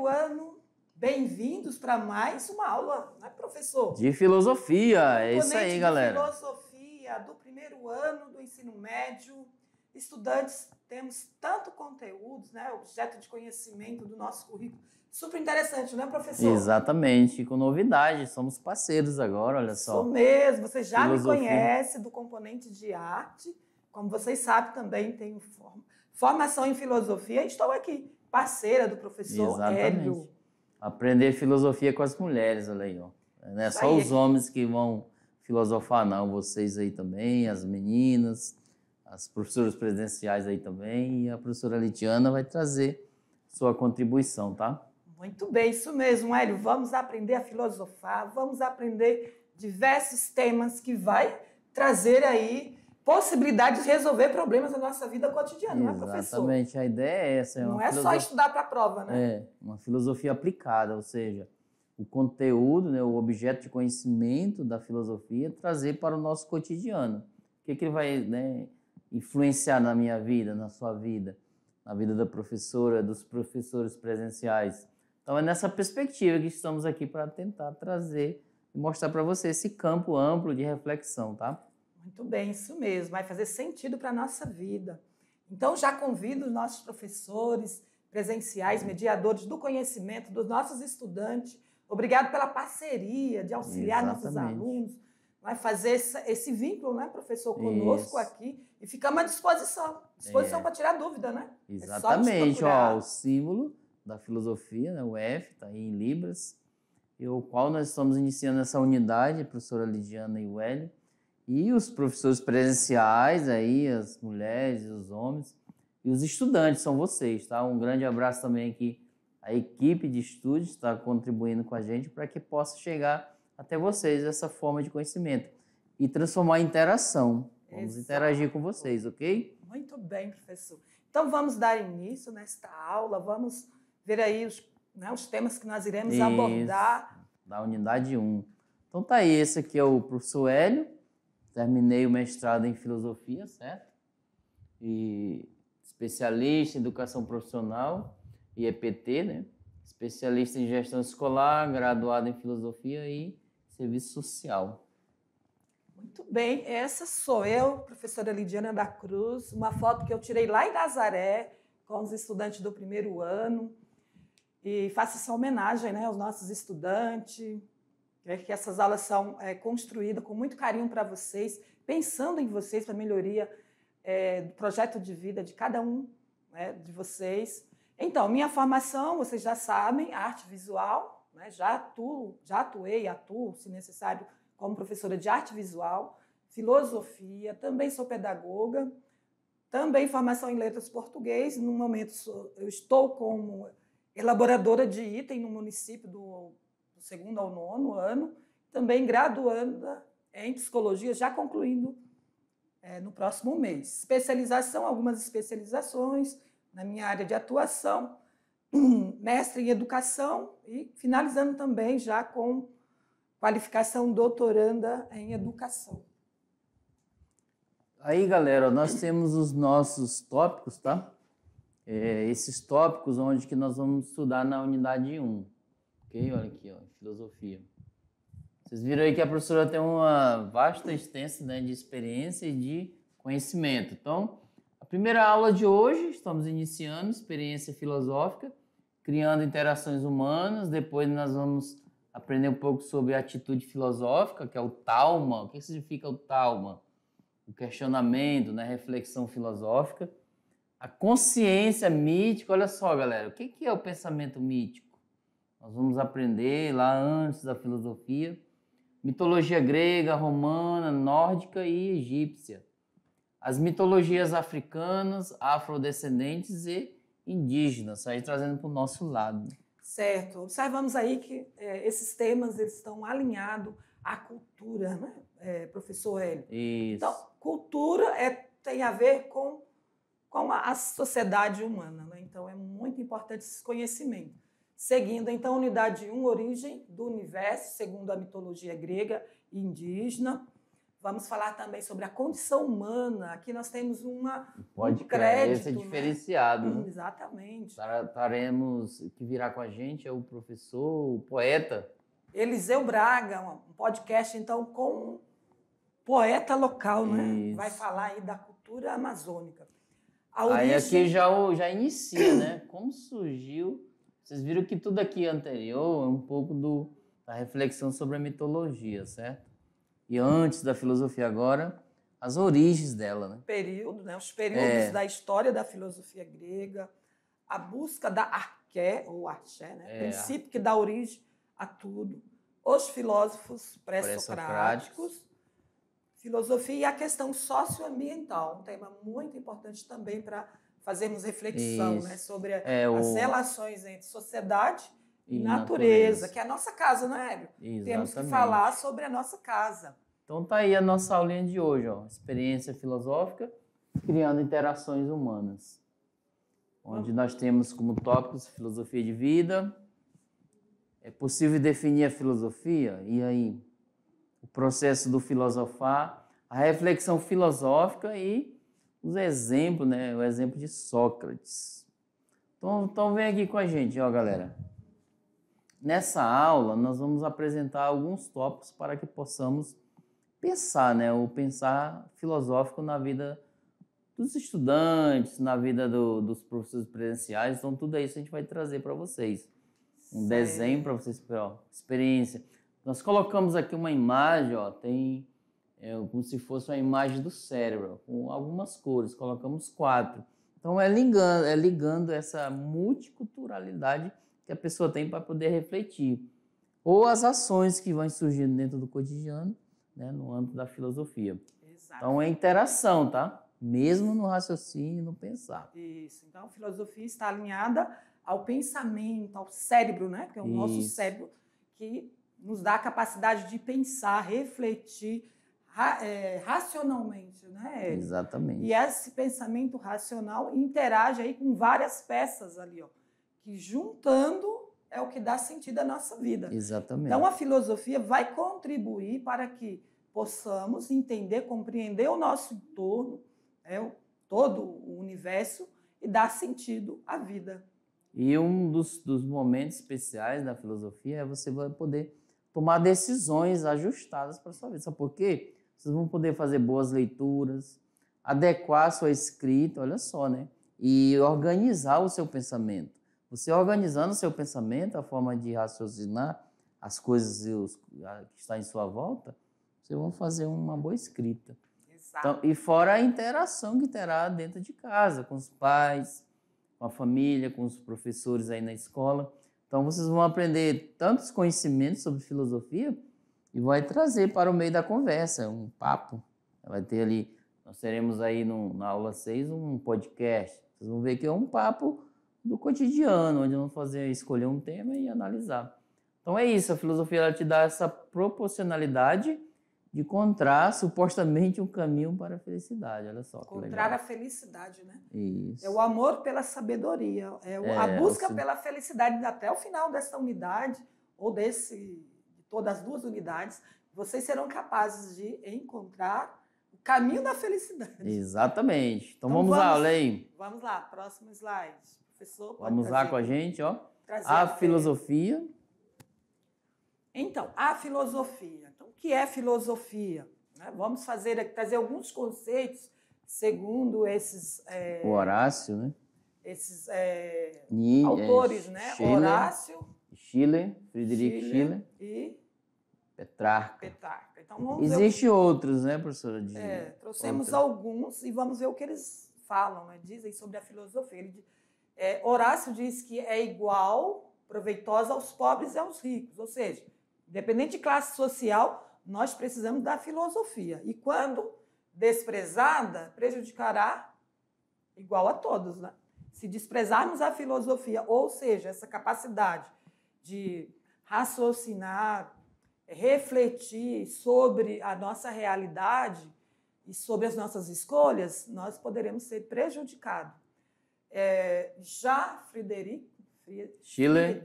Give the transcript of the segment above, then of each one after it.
ano, bem-vindos para mais uma aula, não é, professor? De filosofia, é isso aí, galera. Filosofia do primeiro ano do ensino médio. Estudantes, temos tanto conteúdos, né, objeto de conhecimento do nosso currículo. Super interessante, não é, professor? Exatamente, com novidade, somos parceiros agora, olha só. Sou mesmo, você já Filosofia. me conhece do componente de arte, como vocês sabem também tenho formação em filosofia e estou aqui, parceira do professor Hélio. Aprender filosofia com as mulheres, olha aí, ó. Não é só os homens que vão filosofar, não, vocês aí também, as meninas, as professoras presidenciais aí também, e a professora Litiana vai trazer sua contribuição, tá? Muito bem, isso mesmo, Hélio. Vamos aprender a filosofar, vamos aprender diversos temas que vai trazer aí possibilidade de resolver problemas da nossa vida cotidiana, não é, professor? Exatamente, a ideia é essa. Não é só estudar para a prova, né? É, uma filosofia aplicada, ou seja, o conteúdo, né, o objeto de conhecimento da filosofia, trazer para o nosso cotidiano. O que ele vai, né, influenciar na minha vida, na sua vida, na vida da professora, dos professores presenciais. Então é nessa perspectiva que estamos aqui para tentar trazer e mostrar para você esse campo amplo de reflexão, tá? Muito bem, isso mesmo, vai fazer sentido para a nossa vida. Então já convido os nossos professores presenciais, mediadores do conhecimento dos nossos estudantes. Obrigado pela parceria de auxiliar nossos alunos. Vai fazer esse vínculo, né, professor, conosco aqui e ficamos à disposição para tirar dúvida, né? Exatamente, ó, o símbolo da filosofia, né, o F, está aí em Libras, e o qual nós estamos iniciando essa unidade, a professora Lidiana e o Hélio, e os professores presenciais, aí, as mulheres e os homens, e os estudantes são vocês, tá? Um grande abraço também aqui, a equipe de estúdios está contribuindo com a gente para que possa chegar até vocês essa forma de conhecimento e transformar em interação. Vamos interagir com vocês, ok? Muito bem, professor. Então vamos dar início nesta aula, vamos ver aí os temas que nós iremos abordar. Da unidade 1. Então tá aí, esse aqui é o professor Hélio, terminei o mestrado em filosofia, certo? E especialista em educação profissional e EPT, né? Especialista em gestão escolar, graduado em filosofia e serviço social. Muito bem, essa sou eu, professora Lidiana da Cruz, uma foto que eu tirei lá em Nazaré, com os estudantes do primeiro ano, e faço essa homenagem, né, aos nossos estudantes, que essas aulas são construídas com muito carinho para vocês, pensando em vocês, para a melhoria do projeto de vida de cada um, né, de vocês. Então, minha formação, vocês já sabem, arte visual, né, já atuei e atuo, se necessário, como professora de arte visual, filosofia, também sou pedagoga, também formação em letras português. No momento, eu estou como elaboradora de item no município do 2º ao 9º ano, também graduanda em psicologia, já concluindo no próximo mês. Especialização, algumas especializações na minha área de atuação, mestre em educação e finalizando também já com qualificação doutoranda em educação. Aí, galera, nós temos os nossos tópicos, tá? Esses tópicos onde que nós vamos estudar na unidade 1. Ok? Olha aqui, ó, filosofia. Vocês viram aí que a professora tem uma vasta extensa, né, de experiência e de conhecimento. Então, a primeira aula de hoje, estamos iniciando experiência filosófica, criando interações humanas. Depois nós vamos aprender um pouco sobre a atitude filosófica, que é o talma. O que significa o talma? O questionamento, né, reflexão filosófica. A consciência mítica. Olha só, galera, o que é o pensamento mítico? Nós vamos aprender lá antes da filosofia. Mitologia grega, romana, nórdica e egípcia. As mitologias africanas, afrodescendentes e indígenas, aí trazendo para o nosso lado. Certo. Observamos aí que esses temas eles estão alinhados à cultura, né, professor Hélio? Isso. Então, cultura tem a ver com a sociedade humana, né? Então, é muito importante esse conhecimento. Seguindo, então, a unidade 1, origem do universo, segundo a mitologia grega e indígena. Vamos falar também sobre a condição humana. Aqui nós temos um crédito, esse é né? diferenciado. Né? Exatamente. Taremos, que virá com a gente é o professor, o poeta. Eliseu Braga, um podcast, então, com um poeta local, né? Vai falar aí da cultura amazônica. Aí aqui já inicia, né? Como surgiu... Vocês viram que tudo aqui anterior é um pouco da reflexão sobre a mitologia, certo? E antes da filosofia agora, as origens dela, né? Os períodos da história da filosofia grega, a busca da arqué, ou arché, né? Princípio que dá origem a tudo. Os filósofos pré-socráticos, filosofia e a questão socioambiental, um tema muito importante também para fazermos reflexão, né? Sobre as relações entre sociedade e natureza, que é a nossa casa, não é, Hélio? Exatamente. Temos que falar sobre a nossa casa. Então tá aí a nossa aulinha de hoje, ó, experiência filosófica criando interações humanas, onde nós temos como tópicos filosofia de vida. É possível definir a filosofia? E aí? O processo do filosofar, a reflexão filosófica e os exemplos, né? O exemplo de Sócrates. Então vem aqui com a gente, ó, galera. Nessa aula, nós vamos apresentar alguns tópicos para que possamos pensar, né? O pensar filosófico na vida dos estudantes, na vida dos professores presenciais. Então, tudo isso a gente vai trazer para vocês. Um desenho para vocês, ó, experiência. Nós colocamos aqui uma imagem, ó, tem como se fosse uma imagem do cérebro, com algumas cores, colocamos 4. Então, é ligando essa multiculturalidade que a pessoa tem para poder refletir. Ou as ações que vão surgindo dentro do cotidiano, né, no âmbito da filosofia. Exato. Então, é interação, tá? Mesmo no raciocínio, no pensar. Isso. Então, a filosofia está alinhada ao pensamento, ao cérebro, né? Que é o nosso cérebro que nos dá a capacidade de pensar, refletir racionalmente, né? Exatamente. E esse pensamento racional interage aí com várias peças ali, ó, que juntando é o que dá sentido à nossa vida. Exatamente. Então, a filosofia vai contribuir para que possamos entender, compreender o nosso entorno, todo o universo e dar sentido à vida. E um dos momentos especiais da filosofia é você vai poder tomar decisões ajustadas para a sua vida. Sabe por quê? Vocês vão poder fazer boas leituras, adequar a sua escrita, olha só, né? E organizar o seu pensamento. Você organizando o seu pensamento, a forma de raciocinar as coisas que estão em sua volta, vocês vão fazer uma boa escrita. Exato. Então, e fora a interação que terá dentro de casa, com os pais, com a família, com os professores aí na escola. Então, vocês vão aprender tantos conhecimentos sobre filosofia e vai trazer para o meio da conversa, um papo. Vai ter ali, nós teremos aí na aula 6 um podcast. Vocês vão ver que é um papo do cotidiano, onde vamos escolher um tema e analisar. Então é isso, a filosofia ela te dá essa proporcionalidade de encontrar supostamente um caminho para a felicidade. Olha só que legal. Encontrar a felicidade, né? Isso. É o amor pela sabedoria, a busca pela felicidade. Até o final dessa unidade, ou de todas as 2 unidades, vocês serão capazes de encontrar o caminho da felicidade. Exatamente. Então vamos lá, olha aí. Vamos lá, próximo slide. Professor, pode vamos lá com a gente, ó. Trazer a filosofia. Então, a filosofia. Então, o que é filosofia? Vamos trazer alguns conceitos segundo esses... o Horácio, né? Esses autores, né? Schiller, Horácio, Friedrich Schiller e Petrarca. Então, vamos Existem outros, né, professora? Trouxemos alguns e vamos ver o que eles falam, né? Dizem sobre a filosofia. Horácio diz que é igual, proveitosa aos pobres e aos ricos, ou seja, independente de classe social, nós precisamos da filosofia. E quando desprezada, prejudicará igual a todos, né? Se desprezarmos a filosofia, ou seja, essa capacidade de raciocinar, refletir sobre a nossa realidade e sobre as nossas escolhas, nós poderemos ser prejudicados. Já Schiller,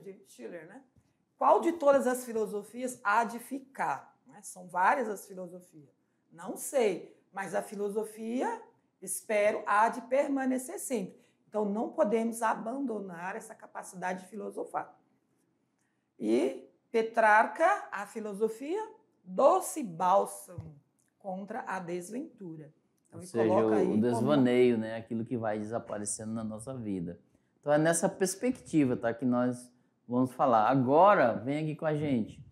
né? Qual de todas as filosofias há de ficar? São várias as filosofias. Não sei, mas a filosofia, espero, há de permanecer sempre. Então, não podemos abandonar essa capacidade de filosofar. E Petrarca, a filosofia, doce bálsamo contra a desventura. Então, Ou seja, coloca aí o desvaneio, né? Aquilo que vai desaparecendo na nossa vida. Então, é nessa perspectiva, tá? Que nós vamos falar. Agora, vem aqui com a gente.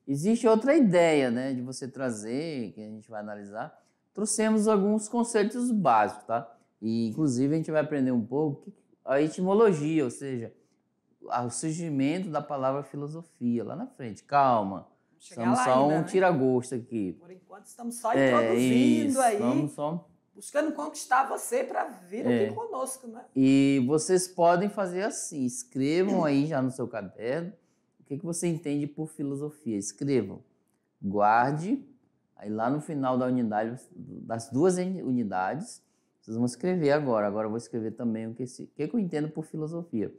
Existe outra ideia, né? De você trazer, que a gente vai analisar. Trouxemos alguns conceitos básicos, tá? E, inclusive, a gente vai aprender um pouco a etimologia, ou seja, o surgimento da palavra filosofia lá na frente. Calma, estamos só ainda, um né? tira-gosto aqui. Por enquanto, estamos só introduzindo isso, aí, estamos só... buscando conquistar você para vir aqui conosco, né? E vocês podem fazer assim, escrevam aí já no seu caderno o que você entende por filosofia. Escrevam, guarde, aí lá no final da unidade, das duas unidades, vocês vão escrever agora. Agora eu vou escrever também o que eu entendo por filosofia.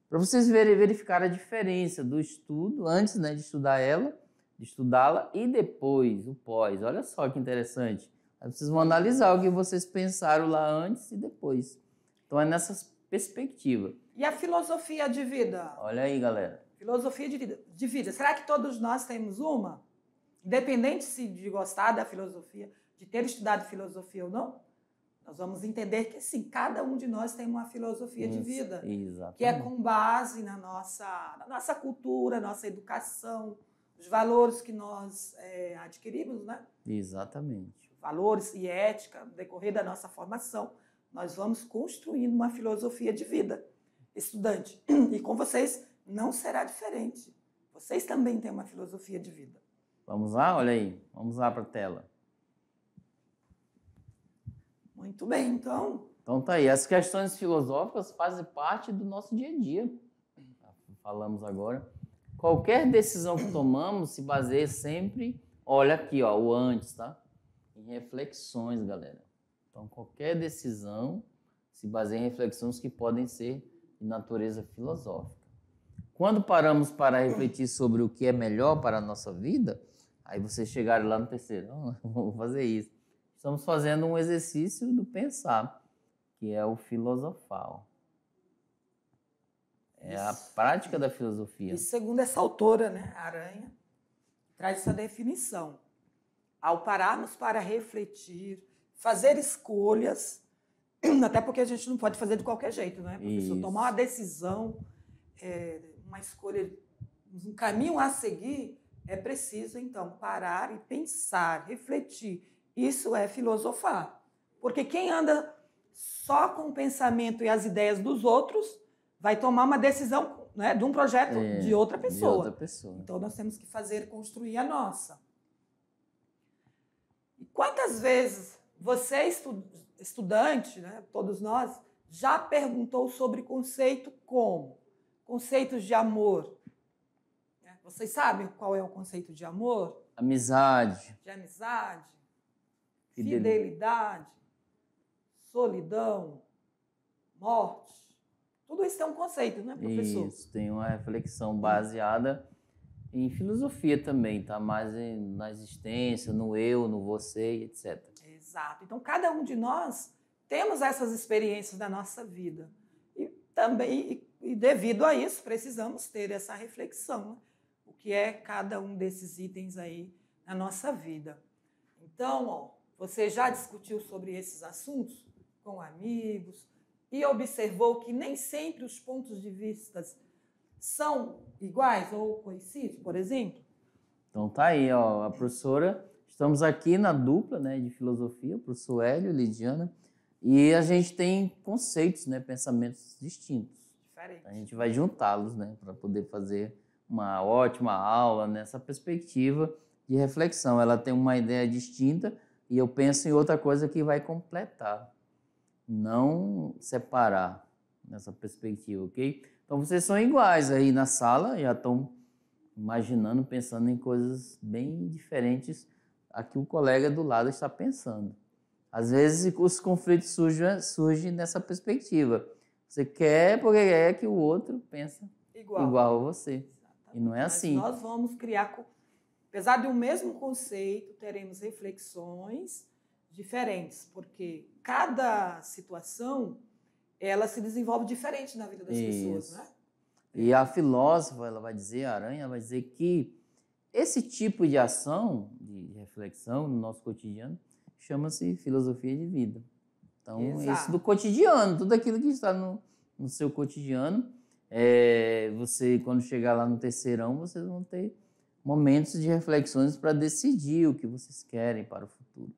Para vocês verificar a diferença do estudo, antes, né, de estudá-la, e depois, o pós. Olha só que interessante. Aí vocês vão analisar o que vocês pensaram lá antes e depois. Então é nessa perspectiva. E a filosofia de vida? Olha aí, galera. Filosofia de vida. Será que todos nós temos uma? Independente se de gostar da filosofia, de ter estudado filosofia ou não, nós vamos entender que sim, cada um de nós tem uma filosofia de vida. Exatamente. Que é com base na nossa cultura, nossa educação, os valores que nós adquirimos, né? Exatamente. Valores e ética, no decorrer da nossa formação, nós vamos construindo uma filosofia de vida. Estudante, e com vocês não será diferente. Vocês também têm uma filosofia de vida. Vamos lá? Olha aí. Vamos lá para a tela. Muito bem, então. Então tá aí. As questões filosóficas fazem parte do nosso dia a dia. Falamos agora. Qualquer decisão que tomamos se baseia sempre, olha aqui, ó, o antes, tá? Em reflexões, galera. Então, qualquer decisão se baseia em reflexões que podem ser de natureza filosófica. Quando paramos para refletir sobre o que é melhor para a nossa vida, aí vocês chegaram lá no terceiro, vou fazer isso. Estamos fazendo um exercício do pensar, que é o filosofal. É a prática da filosofia. E segundo essa autora, né, Aranha, traz essa definição. Ao pararmos para refletir, fazer escolhas, até porque a gente não pode fazer de qualquer jeito, né, professor? Tomar uma decisão, uma escolha, um caminho a seguir, é preciso, então, parar e pensar, refletir. Isso é filosofar. Porque quem anda só com o pensamento e as ideias dos outros vai tomar uma decisão, né, de um projeto de outra pessoa. De outra pessoa. Então, nós temos que construir a nossa. E quantas vezes você, estudante, né, todos nós, já perguntou sobre conceito como? Conceitos de amor. Vocês sabem qual é o conceito de amor? Amizade. De amizade, fidelidade, solidão, morte. Tudo isso tem um conceito, né, professor? Isso, tem uma reflexão baseada em filosofia também, tá? Mais na existência, no eu, no você, etc. Exato. Então, cada um de nós temos essas experiências da nossa vida. E também, e devido a isso, precisamos ter essa reflexão, né? O que é cada um desses itens aí na nossa vida. Então, ó, você já discutiu sobre esses assuntos com amigos e observou que nem sempre os pontos de vista são iguais ou coincidem, por exemplo? Então tá aí, ó, a professora, estamos aqui na dupla, né, de filosofia, o professor Hélio, Lidiana, e a gente tem conceitos, né, pensamentos distintos. Diferente. A gente vai juntá-los, né, para poder fazer uma ótima aula nessa perspectiva de reflexão. Ela tem uma ideia distinta e eu penso em outra coisa que vai completar, não separar nessa perspectiva, ok? Então vocês são iguais aí na sala, já estão imaginando, pensando em coisas bem diferentes a que o colega do lado está pensando. Às vezes os conflitos surgem nessa perspectiva. Você quer porque é que o outro pensa igual a você. Exatamente. E não é assim. Mas nós vamos criar Apesar de um mesmo conceito, teremos reflexões diferentes, porque cada situação ela se desenvolve diferente na vida das pessoas, né? E a filósofa, ela vai dizer, a Aranha vai dizer que esse tipo de ação, de reflexão no nosso cotidiano, chama-se filosofia de vida. Então, isso do cotidiano, tudo aquilo que está no seu cotidiano, você, quando chegar lá no terceirão, vocês vão ter momentos de reflexões para decidir o que vocês querem para o futuro.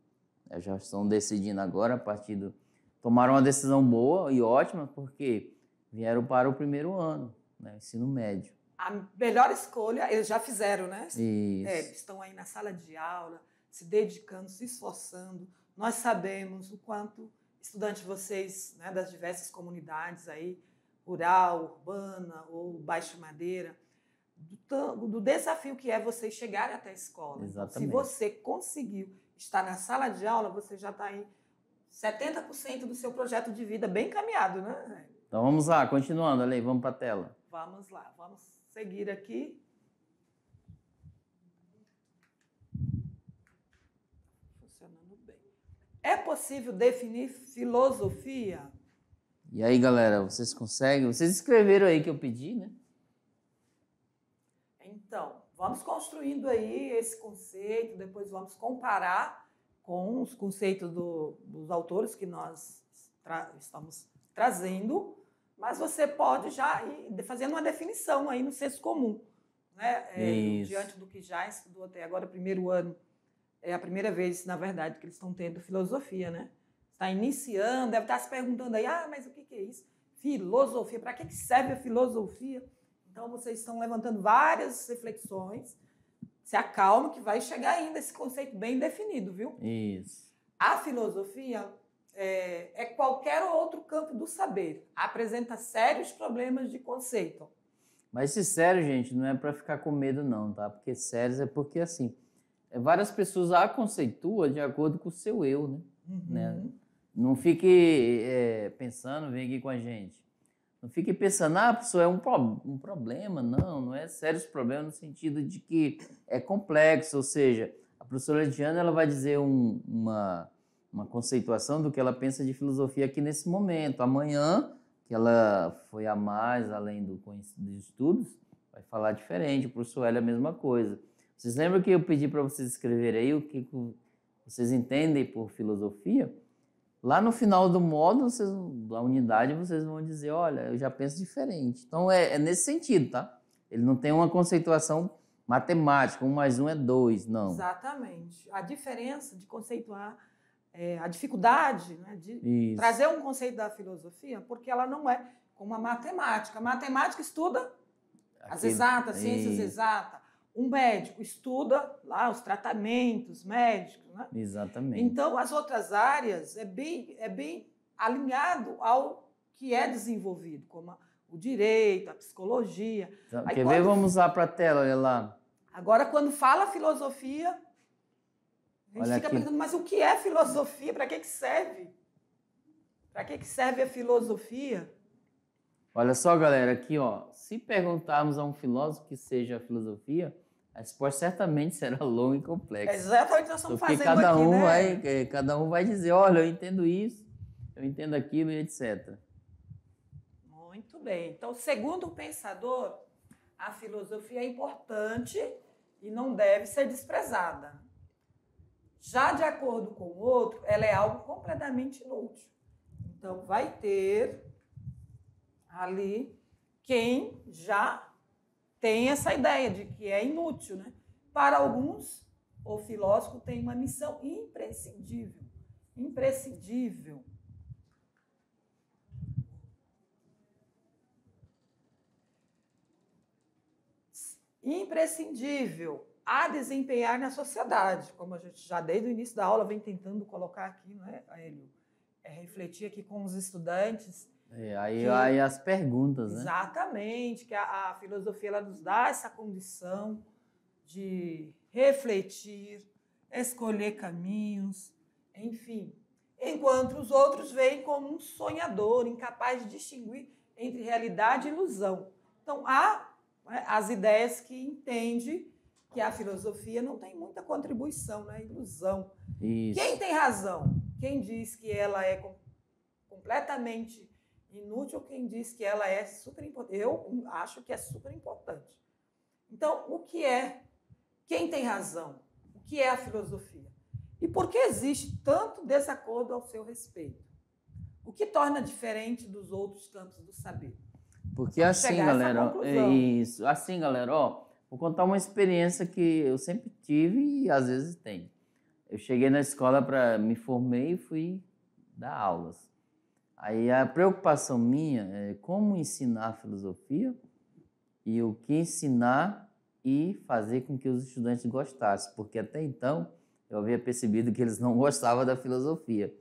Já estão decidindo agora, a partir do... Tomaram uma decisão boa e ótima, porque vieram para o primeiro ano, né, ensino médio. A melhor escolha, eles já fizeram, né? Isso. Eles estão aí na sala de aula, se dedicando, se esforçando. Nós sabemos o quanto estudantes vocês, né, das diversas comunidades aí, rural, urbana ou Baixo Madeira, do desafio que é vocês chegarem até a escola. Exatamente. Se você conseguiu estar na sala de aula, você já está aí 70% do seu projeto de vida bem encaminhado, né? Então vamos lá, continuando, Ale, vamos para a tela. Vamos lá, vamos seguir aqui. Funcionando bem. É possível definir filosofia? E aí, galera, vocês conseguem? Vocês escreveram aí que eu pedi, né? Então, vamos construindo aí esse conceito, depois vamos comparar com os conceitos dos autores que nós estamos trazendo, mas você pode já ir fazendo uma definição aí no senso comum, né? Diante do que já estudou até agora, primeiro ano, é a primeira vez, na verdade, que eles estão tendo filosofia, né? Está iniciando, deve estar se perguntando aí, mas o que é isso? Filosofia, para que serve a filosofia? Então, vocês estão levantando várias reflexões. Se acalma que vai chegar ainda esse conceito bem definido, viu? Isso. A filosofia é qualquer outro campo do saber. Apresenta sérios problemas de conceito. Mas esse sério, gente, não é para ficar com medo não, tá? Porque sérios é porque, assim, várias pessoas a conceituam de acordo com o seu eu, né? Uhum. Né? Não fique pensando, vem aqui com a gente. Não fique pensando, pessoa, é um problema. Não é sérios problemas no sentido de que é complexo, ou seja, a professora Lidiana ela vai dizer uma conceituação do que ela pensa de filosofia aqui nesse momento. Amanhã, que ela foi a mais além dos estudos, vai falar diferente. O professor Hélio é a mesma coisa. Vocês lembram que eu pedi para vocês escreverem aí o que vocês entendem por filosofia? Lá no final do módulo, da unidade, vocês vão dizer, olha, eu já penso diferente. Então, é nesse sentido, tá? Ele não tem uma conceituação matemática, 1 mais 1 é 2, não. Exatamente. A diferença de conceituar, a dificuldade, né, de trazer um conceito da filosofia, porque ela não é como a matemática. A matemática estuda as exatas, ciências exatas. Um médico estuda lá os tratamentos médicos, né? Exatamente. Então, as outras áreas é bem alinhado ao que é desenvolvido, como o direito, a psicologia. Então, quer ver? Vamos lá para a tela, olha lá. Agora, quando fala filosofia, a gente fica perguntando, mas o que é filosofia? Para que serve? Para que serve a filosofia? Olha só, galera, aqui, ó, se perguntarmos a um filósofo que seja a filosofia, a resposta certamente será longa e complexa. Exatamente o que nós estamos fazendo aqui, cada um vai dizer, olha, eu entendo isso, eu entendo aquilo e etc. Muito bem. Então, segundo o pensador, a filosofia é importante e não deve ser desprezada. Já de acordo com o outro, ela é algo completamente inútil. Então, vai ter ali quem já tem essa ideia de que é inútil, né? Para alguns, o filósofo tem uma missão imprescindível. Imprescindível. Imprescindível a desempenhar na sociedade, como a gente já desde o início da aula vem tentando colocar aqui, né, Hélio? Refletir aqui com os estudantes. Aí as perguntas, né? Exatamente, que a filosofia ela nos dá essa condição de refletir, escolher caminhos, enfim. Enquanto os outros veem como um sonhador, incapaz de distinguir entre realidade e ilusão. Então, há as ideias que entendem que a filosofia não tem muita contribuição, né? Ilusão. Isso. Quem tem razão? Quem diz que ela é completamente inútil ou quem diz que ela é super importante? Eu acho que é super importante. Então, o que é? Quem tem razão? O que é a filosofia? E por que existe tanto desacordo ao seu respeito? O que torna diferente dos outros campos do saber? Porque assim, galera, isso. Assim, galera, ó, vou contar uma experiência que eu sempre tive e às vezes tenho. Eu cheguei na escola me formei e fui dar aulas. Aí a preocupação minha é como ensinar filosofia e o que ensinar e fazer com que os estudantes gostassem, porque até então eu havia percebido que eles não gostavam da filosofia.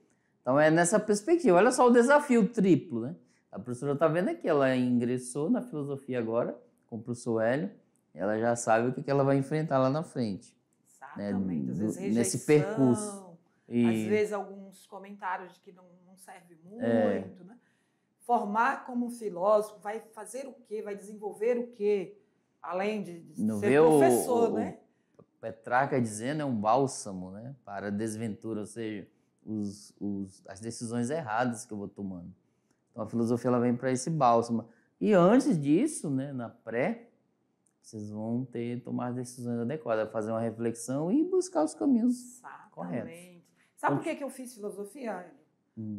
Então é nessa perspectiva. Olha só o desafio triplo, né? A professora está vendo aqui, ela ingressou na filosofia agora, com o professor Hélio, ela já sabe o que ela vai enfrentar lá na frente. Exatamente, né? Às vezes rejeição, nesse percurso. Às vezes alguns comentários de que não serve muito, né? Formar como filósofo vai fazer o quê? Vai desenvolver o quê? Além de ser professor, né? Petrarca dizendo é um bálsamo, né? Para a desventura, ou seja, as decisões erradas que eu vou tomando. Então a filosofia ela vem para esse bálsamo. E antes disso, né, na pré, vocês vão tomar decisões adequadas, fazer uma reflexão e buscar os caminhos corretos. Sabe por que eu fiz filosofia, Hélio?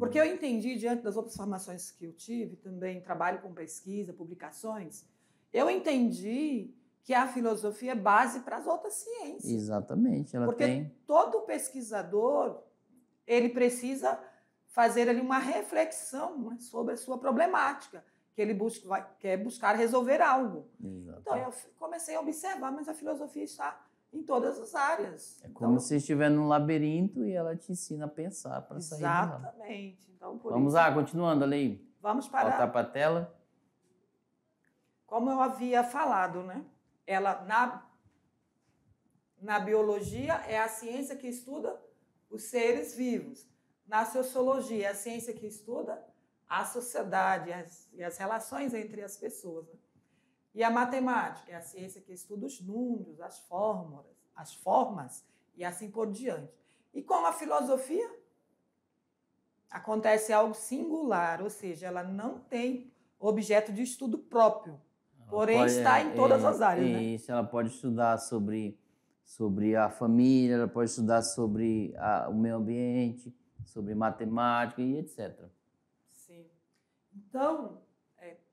Porque eu entendi, diante das outras formações que eu tive, também trabalho com pesquisa, publicações, eu entendi que a filosofia é base para as outras ciências. Exatamente. Porque todo pesquisador, ele precisa fazer ali uma reflexão, né, sobre a sua problemática, que ele quer buscar resolver algo. Exatamente. Então, eu comecei a observar, mas a filosofia está em todas as áreas. É como se estiver num labirinto e ela te ensina a pensar para sair de lá. Exatamente. Então, vamos lá, continuando ali. Vamos para... Voltar para a tela. Como eu havia falado, né? Ela, na biologia, é a ciência que estuda os seres vivos. Na sociologia, é a ciência que estuda a sociedade e as relações entre as pessoas. Né? E a matemática é a ciência que estuda os números, as formas e assim por diante. E com a filosofia, acontece algo singular, ou seja, ela não tem objeto de estudo próprio, porém está em todas as áreas. Isso, ela pode estudar sobre a família, ela pode estudar sobre o meio ambiente, sobre matemática e etc. Sim. Então,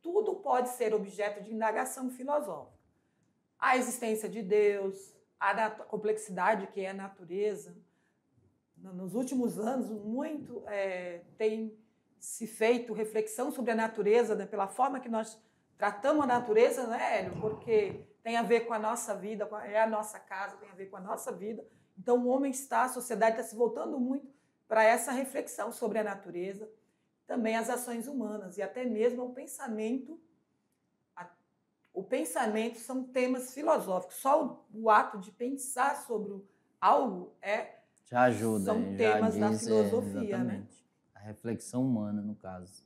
tudo pode ser objeto de indagação filosófica. A existência de Deus, a complexidade que é a natureza. Nos últimos anos, muito tem se feito reflexão sobre a natureza, né, pela forma que nós tratamos a natureza, né, Hélio? Porque tem a ver com a nossa vida, é a nossa casa, tem a ver com a nossa vida. Então, o homem a sociedade está se voltando muito para essa reflexão sobre a natureza, também as ações humanas e até mesmo o pensamento. O pensamento são temas filosóficos. Só o ato de pensar sobre algo já ajuda. São temas da filosofia, né? A reflexão humana, no caso.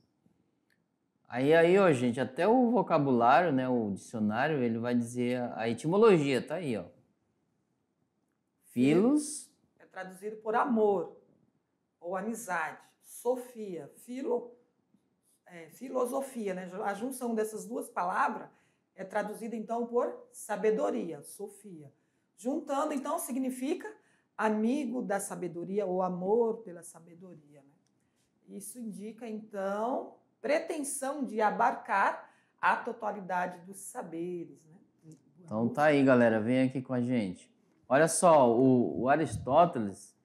Aí, ó, gente, até o vocabulário, né, o dicionário, ele vai dizer a etimologia, tá aí, ó. Filos é traduzido por amor ou amizade. Sofia, filosofia, né? A junção dessas duas palavras é traduzida então por sabedoria, Sofia. Juntando, então, significa amigo da sabedoria ou amor pela sabedoria. Né? Isso indica, então, pretensão de abarcar a totalidade dos saberes. Né? Então tá aí, galera, vem aqui com a gente. Olha só, o Aristóteles,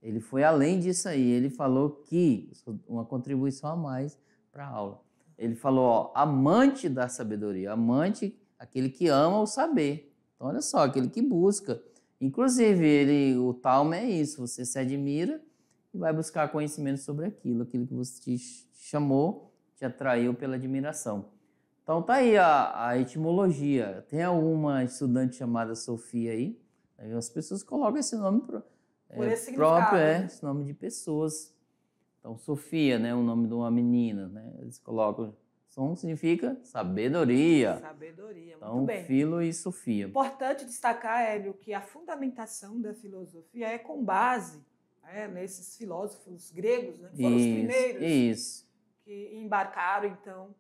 ele foi além disso aí, ele falou que, uma contribuição a mais para a aula, ele falou, ó, amante da sabedoria, amante, aquele que ama o saber. Então olha só, aquele que busca. Inclusive, o Talma é isso, você se admira e vai buscar conhecimento sobre aquilo que você te chamou, te atraiu pela admiração. Então tá aí a etimologia. Tem alguma estudante chamada Sofia aí? As pessoas colocam esse nome próprio, esse nome de pessoas. Então, Sofia, né, o nome de uma menina, né? Eles colocam Som significa sabedoria. Sabedoria, muito Então, bem. filo e sofia. Importante destacar, Hélio, que a fundamentação da filosofia é com base nesses filósofos gregos, né? Foram os primeiros Isso. que embarcaram, então,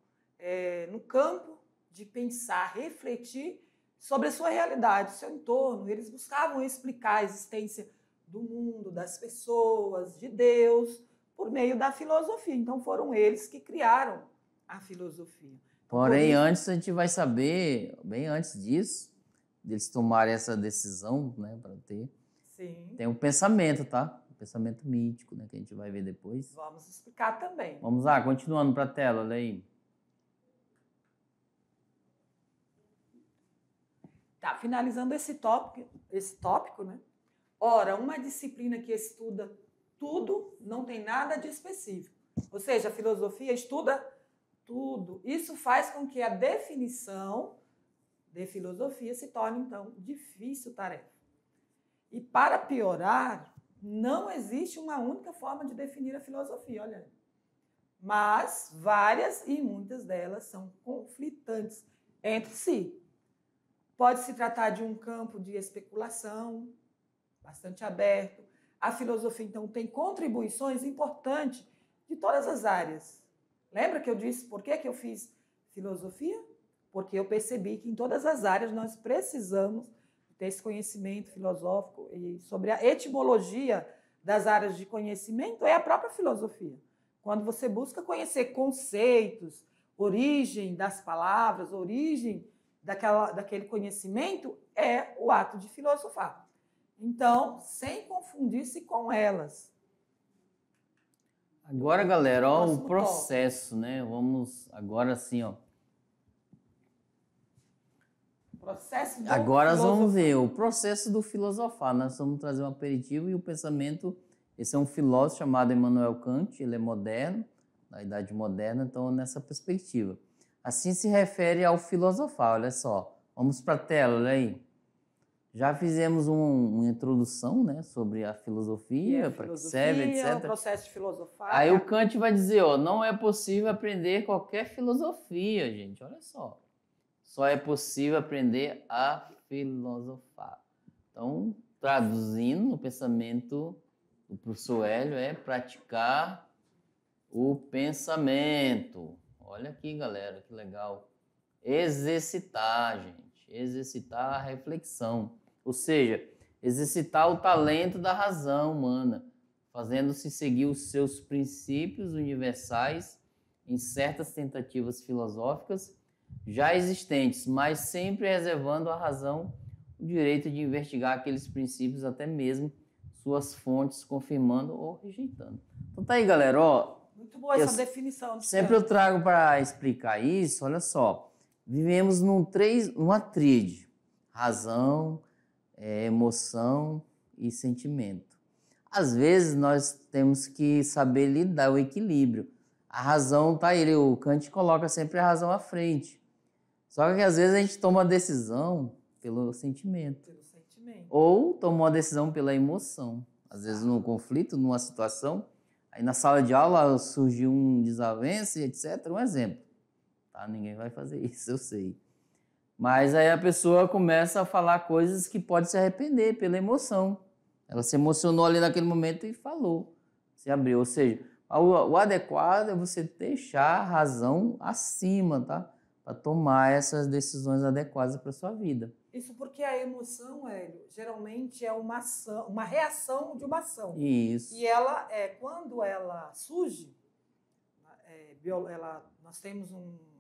no campo de pensar, refletir sobre a sua realidade, o seu entorno. Eles buscavam explicar a existência do mundo, das pessoas, de Deus, por meio da filosofia. Então, foram eles que criaram a filosofia. Porém, antes a gente vai saber, bem antes disso, deles tomarem essa decisão, né, para ter, Sim. tem um pensamento, tá? Um pensamento mítico, né, que a gente vai ver depois. Vamos explicar também. Vamos lá, continuando para a tela, olha aí. Tá, finalizando esse tópico, né? Ora, uma disciplina que estuda tudo não tem nada de específico. Ou seja, a filosofia estuda tudo. Isso faz com que a definição de filosofia se torne, então, difícil tarefa. E para piorar, não existe uma única forma de definir a filosofia, olha. Mas várias e muitas delas são conflitantes entre si. Pode se tratar de um campo de especulação bastante aberto. A filosofia, então, tem contribuições importantes de todas as áreas. Lembra que eu disse por que eu fiz filosofia? Porque eu percebi que em todas as áreas nós precisamos ter esse conhecimento filosófico e sobre a etimologia das áreas de conhecimento é a própria filosofia. Quando você busca conhecer conceitos, origem das palavras, origem daquele conhecimento, é o ato de filosofar. Então, sem confundir-se com elas. Agora, galera, ó, o processo, né? Vamos agora sim, ó. Agora nós vamos ver o processo do filosofar. Nós vamos trazer um aperitivo e o pensamento. Esse é um filósofo chamado Immanuel Kant, ele é moderno, da Idade Moderna, então nessa perspectiva. Assim se refere ao filosofar, olha só. Vamos para a tela, olha aí. Já fizemos uma introdução, né, sobre a filosofia, para que serve, etc. O processo de filosofar. Aí o Kant vai dizer, ó, não é possível aprender qualquer filosofia, gente, olha só. Só é possível aprender a filosofar. Então, traduzindo o pensamento do professor Hélio, é praticar o pensamento. Olha aqui, galera, que legal. Exercitar, gente. Exercitar a reflexão. Ou seja, exercitar o talento da razão humana, fazendo-se seguir os seus princípios universais em certas tentativas filosóficas já existentes, mas sempre reservando à razão o direito de investigar aqueles princípios, até mesmo suas fontes, confirmando ou rejeitando. Então tá aí, galera, ó. Muito boa essa definição. Sempre eu trago para explicar isso, olha só. Vivemos numa tríade: razão, emoção e sentimento. Às vezes nós temos que saber lidar o equilíbrio. A razão tá aí, o Kant coloca sempre a razão à frente. Só que às vezes a gente toma a decisão pelo sentimento. Ou toma uma decisão pela emoção. Às vezes num conflito, numa situação, aí na sala de aula surgiu um desavenço, etc. Um exemplo. Tá? Ninguém vai fazer isso, eu sei. Mas aí a pessoa começa a falar coisas que pode se arrepender pela emoção. Ela se emocionou ali naquele momento e falou, se abriu. Ou seja, o adequado é você deixar a razão acima, tá? Para tomar essas decisões adequadas para a sua vida. Isso porque a emoção, Hélio, geralmente é uma reação de uma ação. Isso. E quando ela surge, nós temos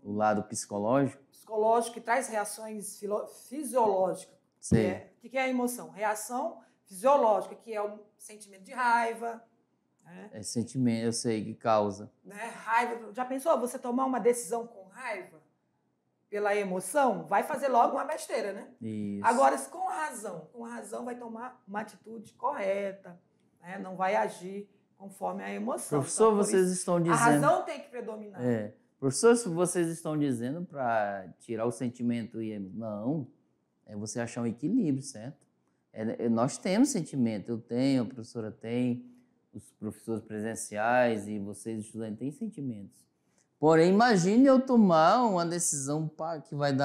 o lado psicológico que traz reações fisiológicas. O que é a emoção? Reação fisiológica, que é o sentimento de raiva. Né? É sentimento, eu sei, que causa. Né? Raiva. Já pensou você tomar uma decisão com raiva? Pela emoção, vai fazer logo uma besteira, né? Isso. Agora, com razão vai tomar uma atitude correta, né? Não vai agir conforme a emoção. Professor, então, vocês estão dizendo... A razão tem que predominar. Professor, vocês estão dizendo para tirar o sentimento e... Não, é você achar um equilíbrio, certo? Nós temos sentimento, eu tenho, a professora tem, os professores presenciais e vocês estudantes têm sentimentos. Porém, imagine eu tomar uma decisão que vai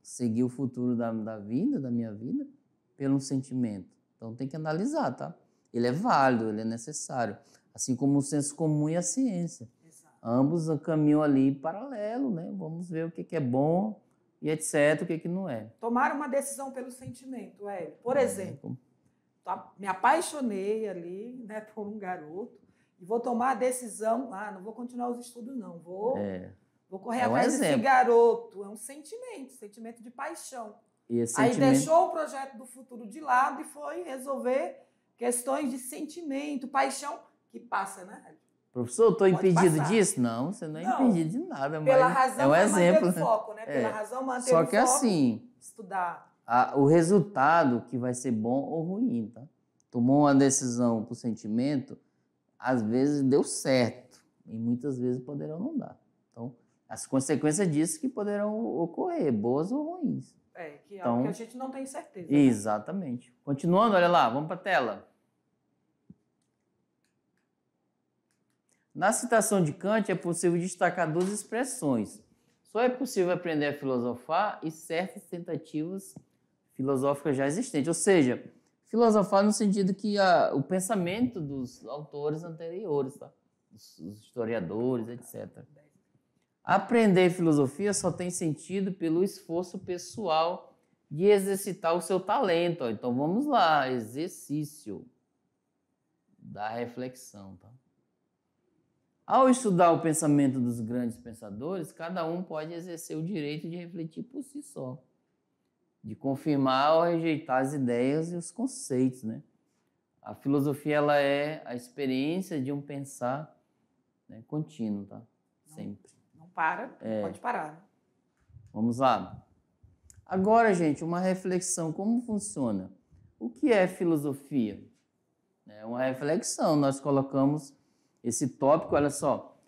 seguir o futuro da minha vida, pelo sentimento. Então, tem que analisar, tá? Ele é válido, ele é necessário. Assim como o senso comum e a ciência. Exato. Ambos caminham ali paralelo, né? Vamos ver o que é bom e etc, o que não é. Tomar uma decisão pelo sentimento, Hélio. Por exemplo, me apaixonei ali, né, por um garoto e vou tomar a decisão, não vou continuar os estudos não, vou correr atrás desse garoto. É um sentimento de paixão. Aí deixou o projeto do futuro de lado e foi resolver questões de sentimento, paixão, que passa, né? Professor, estou impedido disso? Não, você não é impedido de nada. Pela razão, é um exemplo, manter o foco, né? Pela razão, manter o foco. Só que assim, estudar. O resultado que vai ser bom ou ruim, tá? Tomou uma decisão por sentimento, às vezes deu certo e muitas vezes poderão não dar. Então, as consequências disso que poderão ocorrer, boas ou ruins. Que é algo que a gente não tem certeza. Exatamente. Né? Continuando, olha lá, vamos para a tela. Na citação de Kant, é possível destacar duas expressões. Só é possível aprender a filosofar e certas tentativas filosóficas já existentes. Ou seja, filosofar no sentido que o pensamento dos autores anteriores, tá? Os historiadores, etc. Aprender filosofia só tem sentido pelo esforço pessoal de exercitar o seu talento. Então, vamos lá, exercício da reflexão, tá? Ao estudar o pensamento dos grandes pensadores, cada um pode exercer o direito de refletir por si só, de confirmar ou rejeitar as ideias e os conceitos, né? A filosofia, ela é a experiência de um pensar, né, contínuo, tá? Sempre. Não para, não pode parar. Né? Vamos lá. Agora, gente, uma reflexão. Como funciona? O que é filosofia? É uma reflexão. Nós colocamos esse tópico, olha só.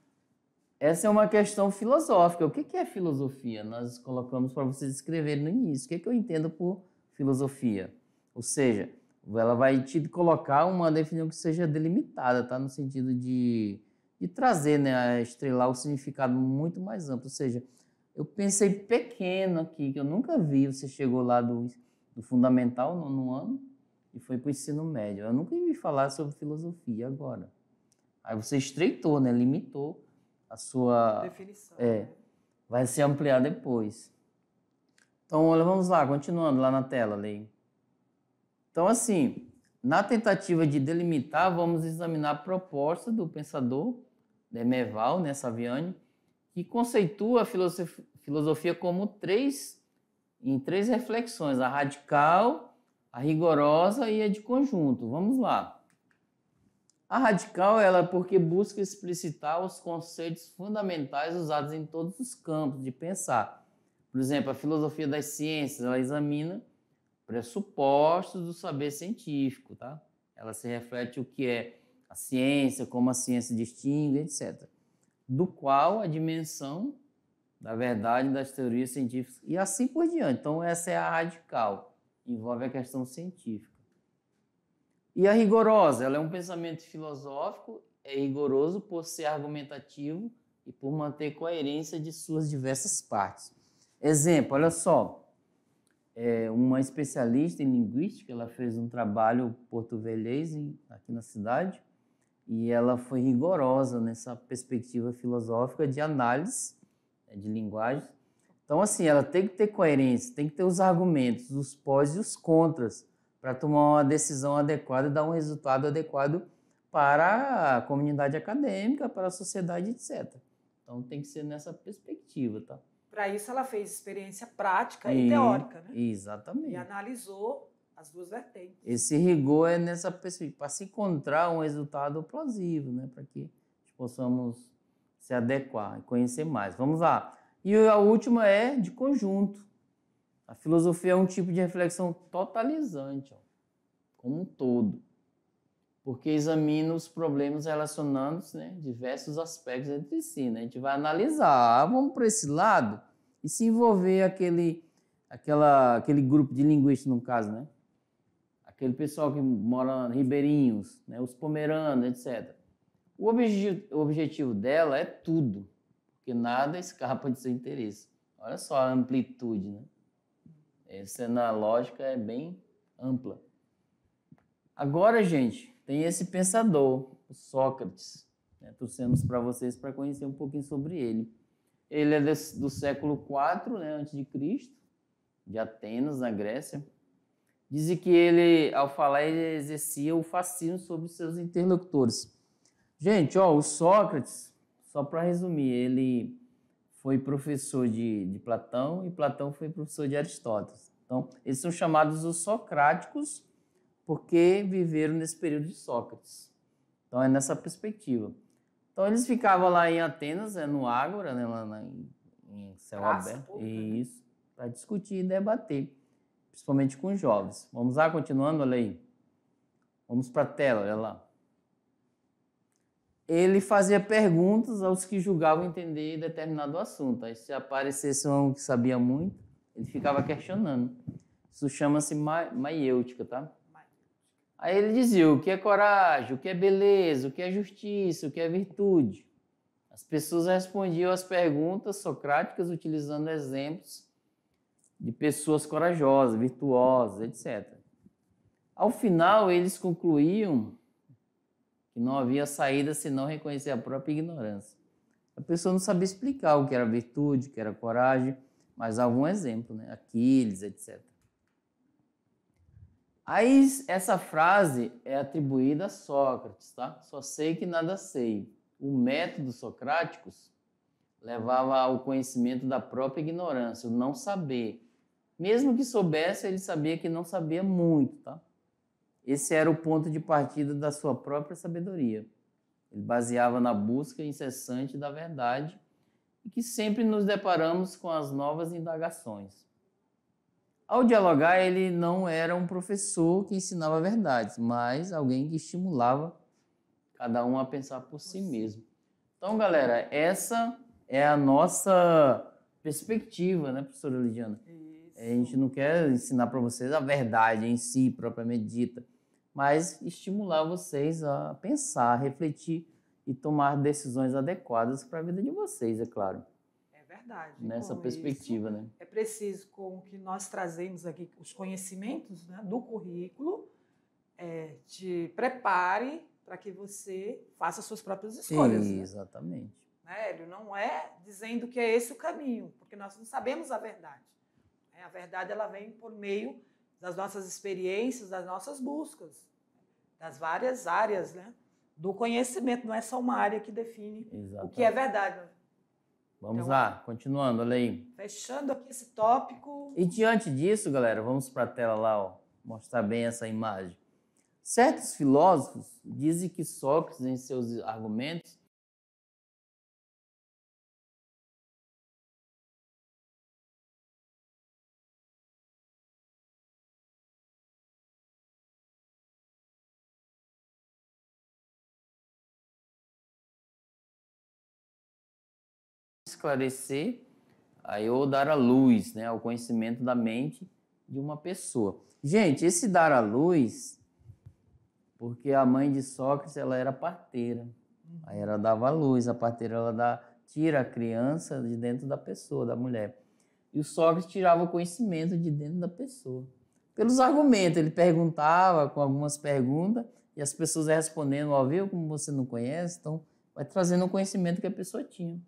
Essa é uma questão filosófica. O que é filosofia? Nós colocamos para vocês escreverem no início. O que eu entendo por filosofia? Ou seja, ela vai te colocar uma definição que seja delimitada, tá? No sentido de trazer, né, a estrelar o significado muito mais amplo. Ou seja, eu pensei pequeno aqui, que eu nunca vi. Você chegou lá do fundamental, no ano, e foi para o ensino médio. Eu nunca ouvi falar sobre filosofia agora. Aí você estreitou, né? Limitou a sua definição. Vai se ampliar depois. Então, olha, vamos lá, continuando lá na tela, Lei. Então, assim, na tentativa de delimitar, vamos examinar a proposta do pensador Demerval, né, Saviani, que conceitua a filosofia como em três reflexões: a radical, a rigorosa e a de conjunto. Vamos lá. A radical, ela é porque busca explicitar os conceitos fundamentais usados em todos os campos de pensar. Por exemplo, a filosofia das ciências, ela examina pressupostos do saber científico, tá? Ela se reflete o que é a ciência, como a ciência distingue, etc. Do qual a dimensão da verdade das teorias científicas e assim por diante. Então, essa é a radical, envolve a questão científica. E a rigorosa, ela é um pensamento filosófico, é rigoroso por ser argumentativo e por manter coerência de suas diversas partes. Exemplo, olha só, uma especialista em linguística, ela fez um trabalho porto-velhês aqui na cidade, e ela foi rigorosa nessa perspectiva filosófica de análise de linguagem. Então, assim, ela tem que ter coerência, tem que ter os argumentos, os pós e os contras, para tomar uma decisão adequada e dar um resultado adequado para a comunidade acadêmica, para a sociedade, etc. Então, tem que ser nessa perspectiva, tá? Para isso, ela fez experiência prática e teórica, né? Exatamente. E analisou as duas vertentes. Esse rigor é nessa perspectiva, para se encontrar um resultado plausível, né? Para que possamos se adequar e conhecer mais. Vamos lá. E a última é de conjunto. A filosofia é um tipo de reflexão totalizante, como um todo, porque examina os problemas relacionando, né, diversos aspectos entre si. Né? A gente vai analisar, vamos para esse lado e se envolver aquele grupo de linguistas, no caso, né? Aquele pessoal que mora em Ribeirinhos, né, os pomeranos, etc. O objetivo dela é tudo, porque nada escapa de seu interesse. Olha só a amplitude, né? Essa na lógica é bem ampla. Agora, gente, tem esse pensador, o Sócrates. Trouxemos para vocês para conhecer um pouquinho sobre ele. Ele é do século IV, né, antes de Cristo, de Atenas, na Grécia. Dizem que ele, ao falar, ele exercia o fascínio sobre seus interlocutores. Gente, ó, o Sócrates, só para resumir, ele foi professor de Platão e Platão foi professor de Aristóteles. Então, eles são chamados os socráticos porque viveram nesse período de Sócrates. Então, é nessa perspectiva. Então, eles ficavam lá em Atenas, no Ágora, né, lá em céu aberto, isso, para discutir e debater, principalmente com os jovens. Vamos lá, continuando, olha aí. Vamos para a tela, olha lá. Ele fazia perguntas aos que julgavam entender determinado assunto. Aí, se aparecesse um que sabia muito, ele ficava questionando. Isso chama-se maiêutica, tá? Aí ele dizia o que é coragem, o que é beleza, o que é justiça, o que é virtude. As pessoas respondiam às perguntas socráticas utilizando exemplos de pessoas corajosas, virtuosas, etc. Ao final, eles concluíam que não havia saída senão reconhecer a própria ignorância. A pessoa não sabia explicar o que era virtude, o que era coragem, mas algum exemplo, né? Aquiles, etc. Aí, essa frase é atribuída a Sócrates, tá? Só sei que nada sei. O método socrático levava ao conhecimento da própria ignorância, o não saber. Mesmo que soubesse, ele sabia que não sabia muito, tá? Esse era o ponto de partida da sua própria sabedoria. Ele baseava na busca incessante da verdade e que sempre nos deparamos com as novas indagações. Ao dialogar, ele não era um professor que ensinava verdades, mas alguém que estimulava cada um a pensar por si mesmo. Então, galera, essa é a nossa perspectiva, né, professora Lidiana? A gente não quer ensinar para vocês a verdade em si, propriamente dita, mas estimular vocês a pensar, a refletir e tomar decisões adequadas para a vida de vocês, é claro. Verdade. Nessa perspectiva, né? É preciso, com o que nós trazemos aqui, os conhecimentos, né, do currículo, te prepare para que você faça suas próprias escolhas. Sim, exatamente. Né? Ele não é dizendo que é esse o caminho, porque nós não sabemos a verdade. A verdade ela vem por meio das nossas experiências, das nossas buscas, das várias áreas, né, do conhecimento. Não é só uma área que define o que é verdade. Vamos lá, continuando, olha aí. Fechando aqui esse tópico. E diante disso, galera, vamos para a tela lá, ó, mostrar bem essa imagem. Certos filósofos dizem que Sócrates, em seus argumentos, esclarecer aí, ou dar à luz, né, ao conhecimento da mente de uma pessoa. Gente, esse dar à luz, porque a mãe de Sócrates ela era parteira, aí ela dava à luz, a parteira ela tira a criança de dentro da pessoa, da mulher. E o Sócrates tirava o conhecimento de dentro da pessoa. Pelos argumentos, ele perguntava com algumas perguntas e as pessoas respondendo, ó, viu como você não conhece, então vai trazendo o conhecimento que a pessoa tinha.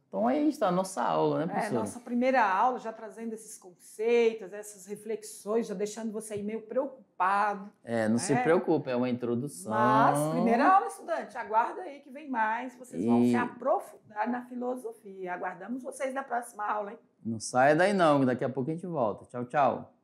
Então, aí está a nossa aula, né, professora? Nossa primeira aula, já trazendo esses conceitos, essas reflexões, já deixando você aí meio preocupado. Não se preocupe, é uma introdução. Mas, primeira aula, estudante, aguarda aí que vem mais, vocês vão se aprofundar na filosofia. Aguardamos vocês na próxima aula, hein? Não saia daí não, daqui a pouco a gente volta. Tchau, tchau.